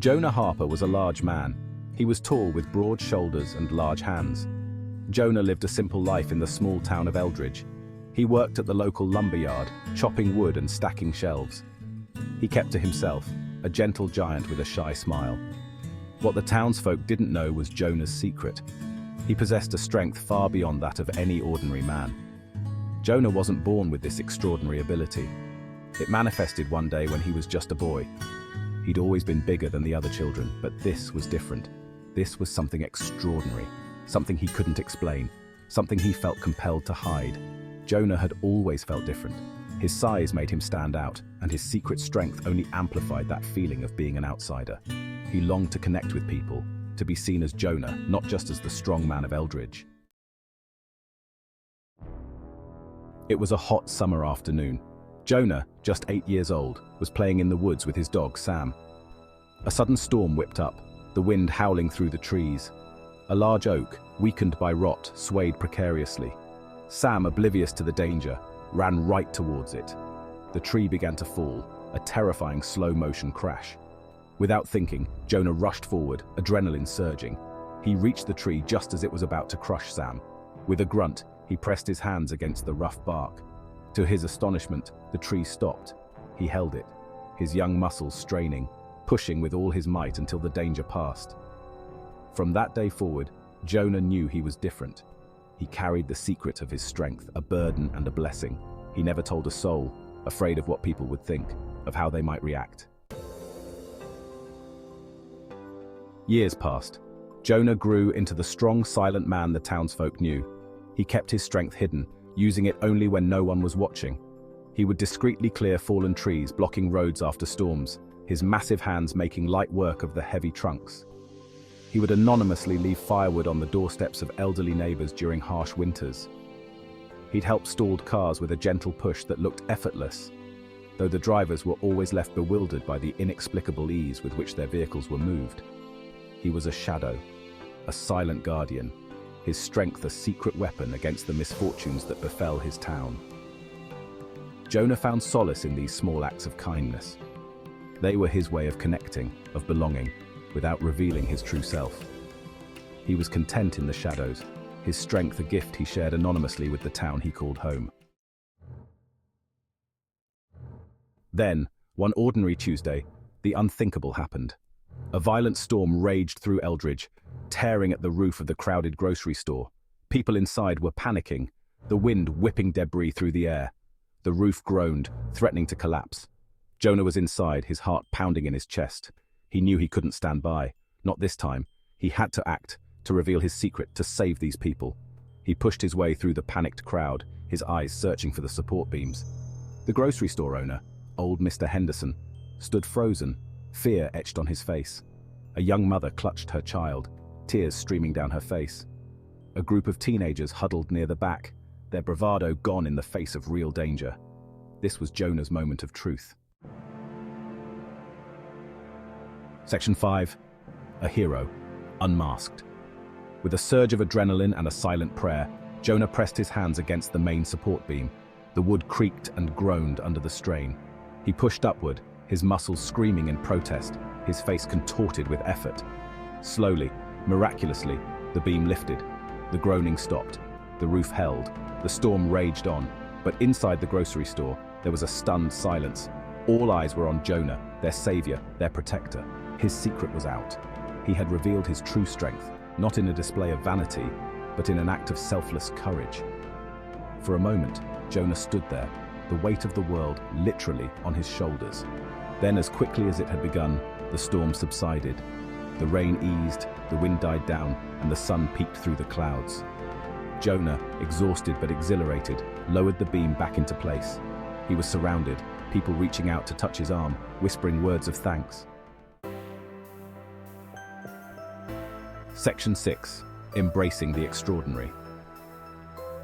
Jonah Harper was a large man. He was tall with broad shoulders and large hands. Jonah lived a simple life in the small town of Eldridge. He worked at the local lumberyard, chopping wood and stacking shelves. He kept to himself, a gentle giant with a shy smile. What the townsfolk didn't know was Jonah's secret. He possessed a strength far beyond that of any ordinary man. Jonah wasn't born with this extraordinary ability. It manifested one day when he was just a boy. He'd always been bigger than the other children, but this was different. This was something extraordinary, something he couldn't explain, something he felt compelled to hide. Jonah had always felt different. His size made him stand out, and his secret strength only amplified that feeling of being an outsider. He longed to connect with people, to be seen as Jonah, not just as the strong man of Eldridge. It was a hot summer afternoon. Jonah, just 8 years old, was playing in the woods with his dog, Sam. A sudden storm whipped up, the wind howling through the trees. A large oak, weakened by rot, swayed precariously. Sam, oblivious to the danger, ran right towards it. The tree began to fall, a terrifying slow-motion crash. Without thinking, Jonah rushed forward, adrenaline surging. He reached the tree just as it was about to crush Sam. With a grunt, he pressed his hands against the rough bark. To his astonishment, the tree stopped. He held it, his young muscles straining, pushing with all his might until the danger passed. From that day forward, Jonah knew he was different. He carried the secret of his strength, a burden and a blessing. He never told a soul, afraid of what people would think, of how they might react. Years passed. Jonah grew into the strong, silent man the townsfolk knew. He kept his strength hidden, using it only when no one was watching. He would discreetly clear fallen trees, blocking roads after storms, his massive hands making light work of the heavy trunks. He would anonymously leave firewood on the doorsteps of elderly neighbors during harsh winters. He'd help stalled cars with a gentle push that looked effortless, though the drivers were always left bewildered by the inexplicable ease with which their vehicles were moved. He was a shadow, a silent guardian, his strength a secret weapon against the misfortunes that befell his town. Jonah found solace in these small acts of kindness. They were his way of connecting, of belonging, without revealing his true self. He was content in the shadows, his strength a gift he shared anonymously with the town he called home. Then, one ordinary Tuesday, the unthinkable happened. A violent storm raged through Eldridge, tearing at the roof of the crowded grocery store. People inside were panicking, the wind whipping debris through the air. The roof groaned, threatening to collapse. Jonah was inside, his heart pounding in his chest. He knew he couldn't stand by. Not this time. He had to act, to reveal his secret, to save these people. He pushed his way through the panicked crowd, his eyes searching for the support beams. The grocery store owner, old Mr. Henderson, stood frozen, fear etched on his face. A young mother clutched her child, tears streaming down her face. A group of teenagers huddled near the back, their bravado gone in the face of real danger. This was Jonah's moment of truth. Section 5. A hero, unmasked. With a surge of adrenaline and a silent prayer, Jonah pressed his hands against the main support beam. The wood creaked and groaned under the strain. He pushed upward, his muscles screaming in protest, his face contorted with effort. Slowly, miraculously, the beam lifted. The groaning stopped. The roof held. The storm raged on. But inside the grocery store, there was a stunned silence. All eyes were on Jonah, their savior, their protector. His secret was out. He had revealed his true strength, not in a display of vanity, but in an act of selfless courage. For a moment, Jonah stood there, the weight of the world literally on his shoulders. Then, as quickly as it had begun, the storm subsided. The rain eased, the wind died down, and the sun peeked through the clouds. Jonah, exhausted but exhilarated, lowered the beam back into place. He was surrounded, people reaching out to touch his arm, whispering words of thanks. Section 6. Embracing the extraordinary.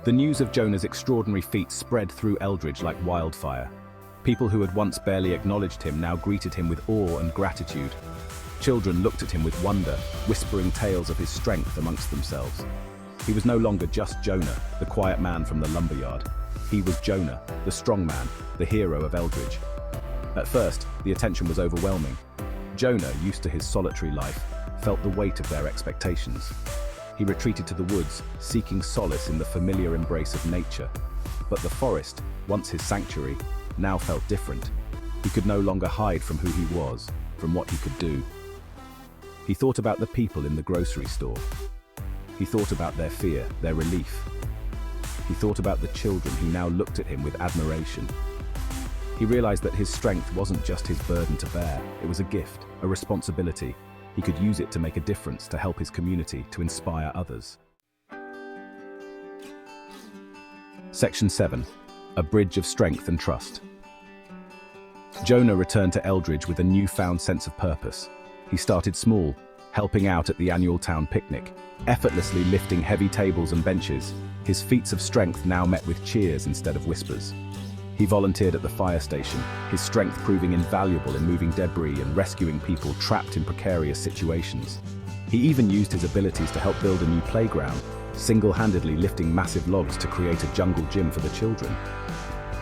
The news of Jonah's extraordinary feat spread through Eldridge like wildfire. People who had once barely acknowledged him now greeted him with awe and gratitude. Children looked at him with wonder, whispering tales of his strength amongst themselves. He was no longer just Jonah, the quiet man from the lumberyard. He was Jonah, the strong man, the hero of Eldridge. At first, the attention was overwhelming. Jonah, used to his solitary life, felt the weight of their expectations. He retreated to the woods, seeking solace in the familiar embrace of nature. But the forest, once his sanctuary, now felt different. He could no longer hide from who he was, from what he could do. He thought about the people in the grocery store. He thought about their fear, their relief. He thought about the children who now looked at him with admiration. He realized that his strength wasn't just his burden to bear, it was a gift, a responsibility. He could use it to make a difference, to help his community, to inspire others. Section 7. A bridge of strength and trust. Jonah returned to Eldridge with a newfound sense of purpose. He started small, helping out at the annual town picnic, effortlessly lifting heavy tables and benches. His feats of strength now met with cheers instead of whispers. He volunteered at the fire station, his strength proving invaluable in moving debris and rescuing people trapped in precarious situations. He even used his abilities to help build a new playground, single-handedly lifting massive logs to create a jungle gym for the children.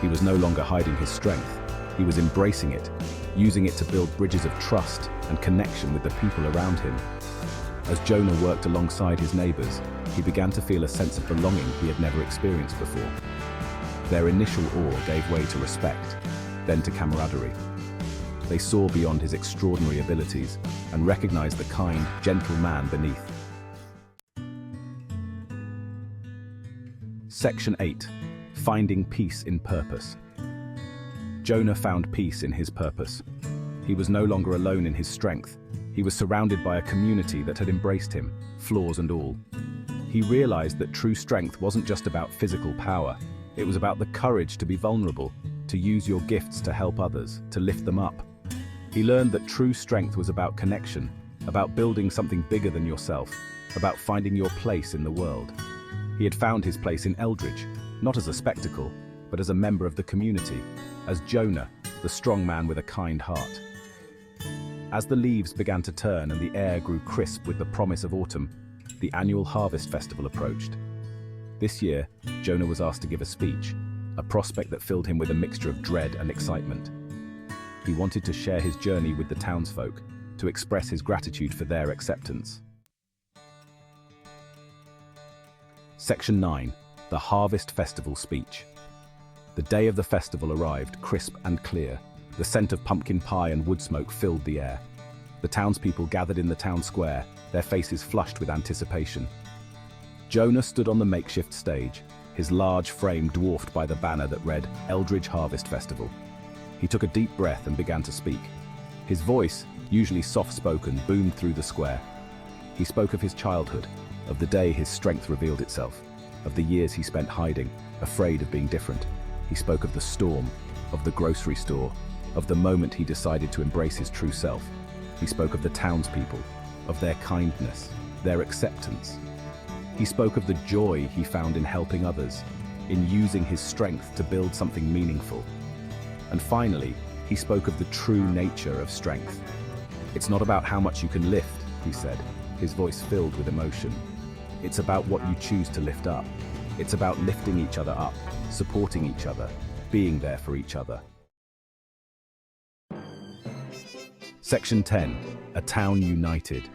He was no longer hiding his strength. He was embracing it, using it to build bridges of trust and connection with the people around him. As Jonah worked alongside his neighbors, he began to feel a sense of belonging he had never experienced before. Their initial awe gave way to respect, then to camaraderie. They saw beyond his extraordinary abilities and recognized the kind, gentle man beneath. Section 8. Finding peace in purpose. Jonah found peace in his purpose. He was no longer alone in his strength. He was surrounded by a community that had embraced him, flaws and all. He realized that true strength wasn't just about physical power. It was about the courage to be vulnerable, to use your gifts to help others, to lift them up. He learned that true strength was about connection, about building something bigger than yourself, about finding your place in the world. He had found his place in Eldridge, not as a spectacle, but as a member of the community, as Jonah, the strong man with a kind heart. As the leaves began to turn and the air grew crisp with the promise of autumn, the annual Harvest Festival approached. This year, Jonah was asked to give a speech, a prospect that filled him with a mixture of dread and excitement. He wanted to share his journey with the townsfolk, to express his gratitude for their acceptance. Section 9. The Harvest Festival Speech. The day of the festival arrived, crisp and clear. The scent of pumpkin pie and wood smoke filled the air. The townspeople gathered in the town square, their faces flushed with anticipation. Jonah stood on the makeshift stage, his large frame dwarfed by the banner that read, Eldridge Harvest Festival. He took a deep breath and began to speak. His voice, usually soft-spoken, boomed through the square. He spoke of his childhood, of the day his strength revealed itself, of the years he spent hiding, afraid of being different. He spoke of the storm, of the grocery store, of the moment he decided to embrace his true self. He spoke of the townspeople, of their kindness, their acceptance. He spoke of the joy he found in helping others, in using his strength to build something meaningful. And finally, he spoke of the true nature of strength. It's not about how much you can lift, he said, his voice filled with emotion. It's about what you choose to lift up. It's about lifting each other up, supporting each other, being there for each other. Section 10. A Town United.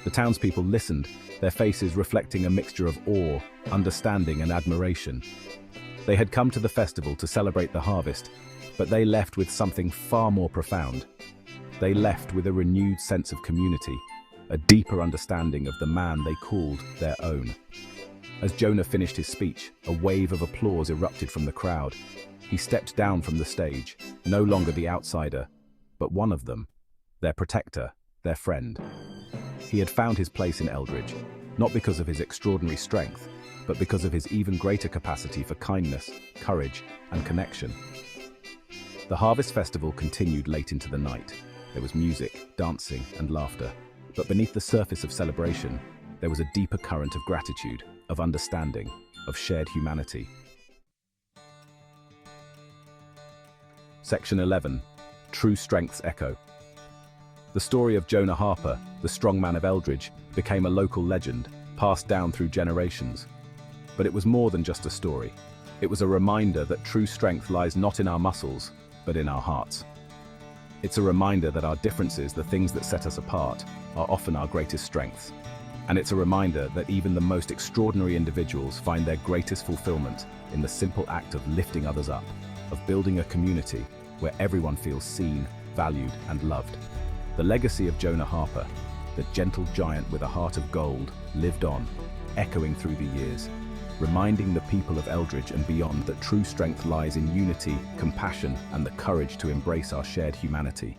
The townspeople listened, their faces reflecting a mixture of awe, understanding and admiration. They had come to the festival to celebrate the harvest, but they left with something far more profound. They left with a renewed sense of community, a deeper understanding of the man they called their own. As Jonah finished his speech, a wave of applause erupted from the crowd. He stepped down from the stage, no longer the outsider, but one of them, their protector, their friend. He had found his place in Eldridge, not because of his extraordinary strength, but because of his even greater capacity for kindness, courage, and connection. The Harvest Festival continued late into the night. There was music, dancing, and laughter. But beneath the surface of celebration, there was a deeper current of gratitude, of understanding, of shared humanity. Section 11. True Strength's Echo. The story of Jonah Harper, the strongman of Eldridge, became a local legend, passed down through generations. But it was more than just a story. It was a reminder that true strength lies not in our muscles, but in our hearts. It's a reminder that our differences, the things that set us apart, are often our greatest strengths. And it's a reminder that even the most extraordinary individuals find their greatest fulfillment in the simple act of lifting others up, of building a community where everyone feels seen, valued, and loved. The legacy of Jonah Harper, the gentle giant with a heart of gold, lived on, echoing through the years, reminding the people of Eldridge and beyond that true strength lies in unity, compassion, and the courage to embrace our shared humanity.